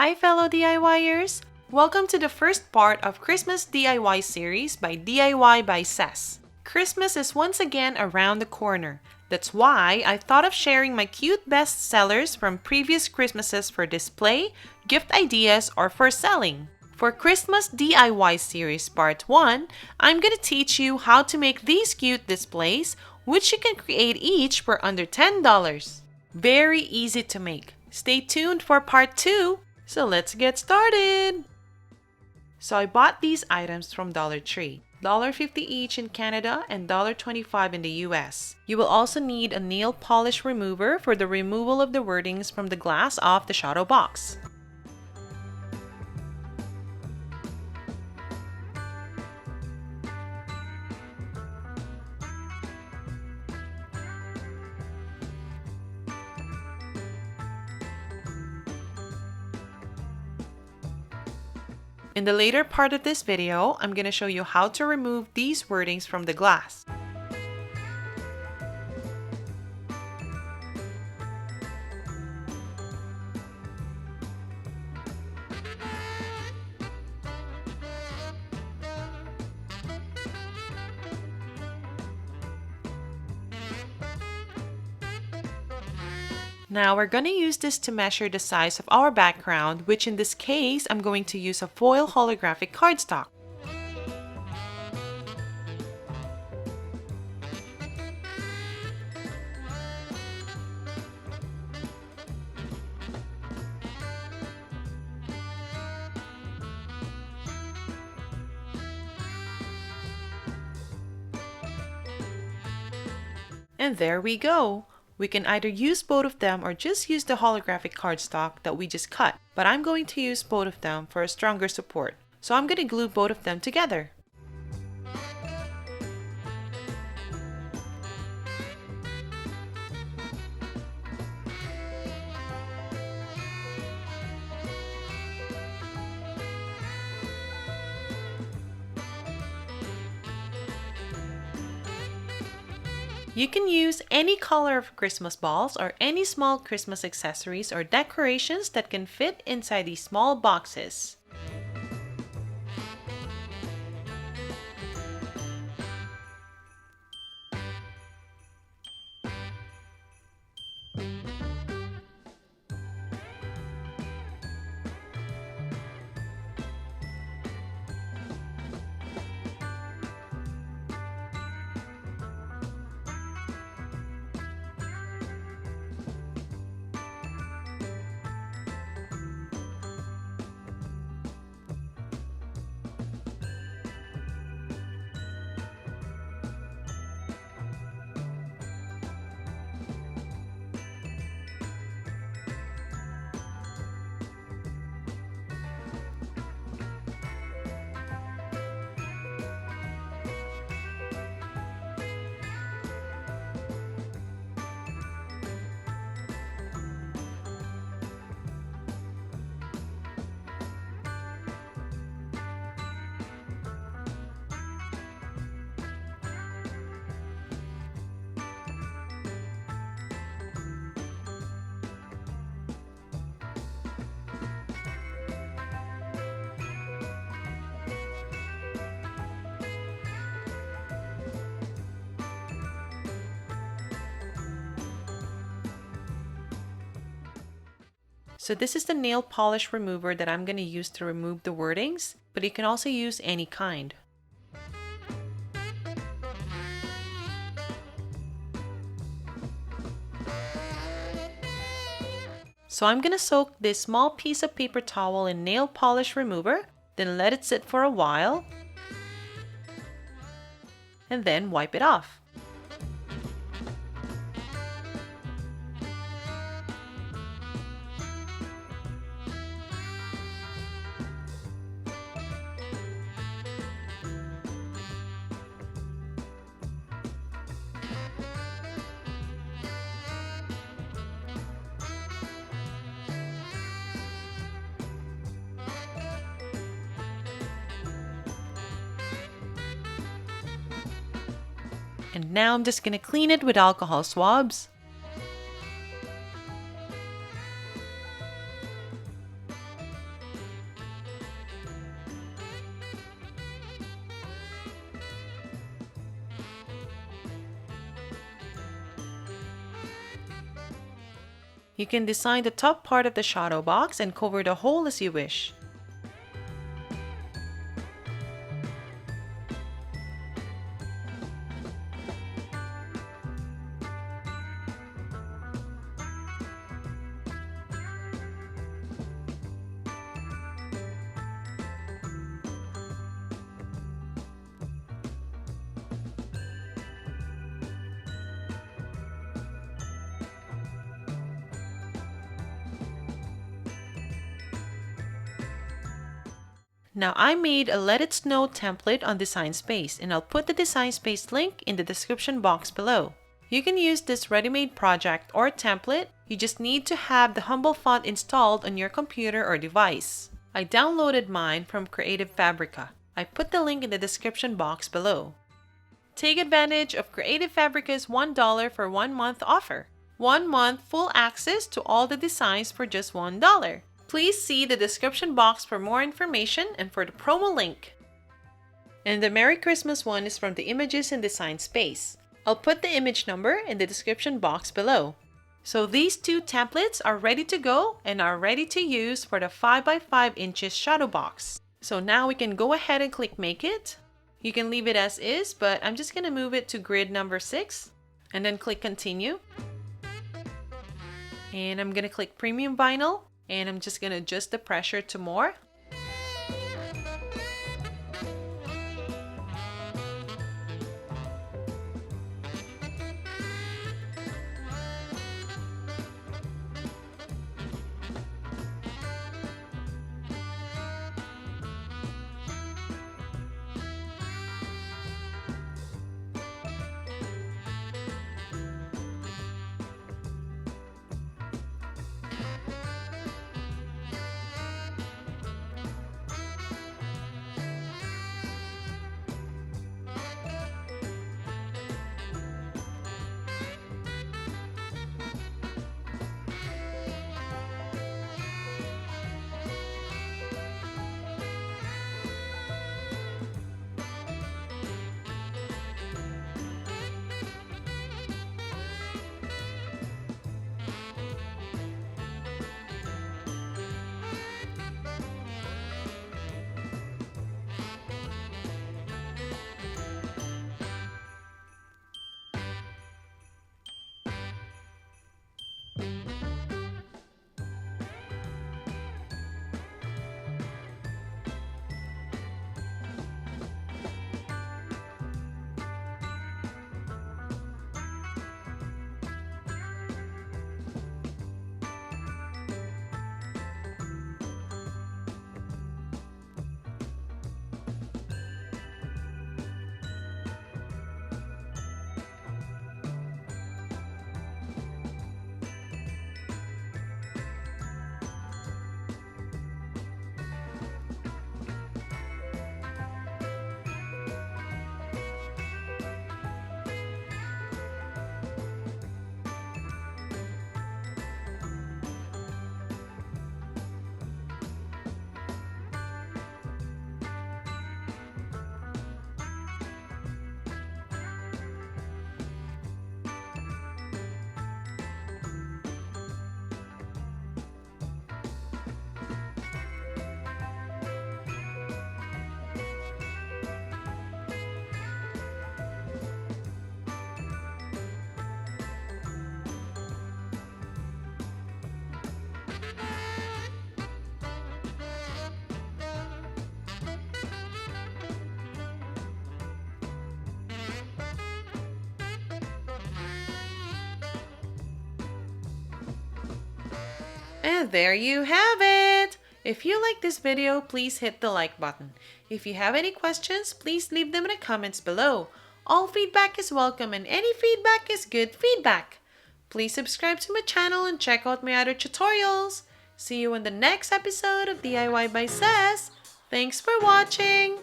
Hi fellow DIYers! Welcome to the first part of Christmas DIY series by diybyces. Christmas is once again around the corner. That's why I thought of sharing my cute best sellers from previous Christmases for display, gift ideas, or for selling. For Christmas DIY series part 1, I'm going to teach you how to make these cute displays, which you can create each for under $10. Very easy to make. Stay tuned for part 2. So let's get started! So I bought these items from Dollar Tree. $1.50 each in Canada and $1.25 in the US. You will also need a nail polish remover for the removal of the wordings from the glass off the shadow box. In the later part of this video, I'm going to show you how to remove these wordings from the glass. Now we're going to use this to measure the size of our background, which in this case, I'm going to use a foil holographic cardstock. And there we go! We can either use both of them or just use the holographic cardstock that we just cut. But I'm going to use both of them for a stronger support. So I'm going to glue both of them together. You can use any color of Christmas balls or any small Christmas accessories or decorations that can fit inside these small boxes. So this is the nail polish remover that I'm going to use to remove the wordings, but you can also use any kind. So I'm going to soak this small piece of paper towel in nail polish remover, then let it sit for a while, and then wipe it off. And now I'm just going to clean it with alcohol swabs. You can design the top part of the shadow box and cover the hole as you wish. Now I made a Let It Snow template on Design Space, and I'll put the Design Space link in the description box below. You can use this ready-made project or template. You just need to have the Humble font installed on your computer or device. I downloaded mine from Creative Fabrica. I put the link in the description box below. Take advantage of Creative Fabrica's $1 for 1 month offer. 1 month full access to all the designs for just $1. Please see the description box for more information and for the promo link. And the Merry Christmas one is from the Images in Design Space. I'll put the image number in the description box below. So these two templates are ready to go and are ready to use for the 5x5 inches shadow box. So now we can go ahead and click Make It. You can leave it as is, but I'm just going to move it to grid number 6 and then click Continue. And I'm going to click Premium Vinyl and I'm just going to adjust the pressure to more. And there you have it! If you like this video, please hit the like button. If you have any questions, please leave them in the comments below. All feedback is welcome and any feedback is good feedback. Please subscribe to my channel and check out my other tutorials. See you in the next episode of DIY by Cess. Thanks for watching!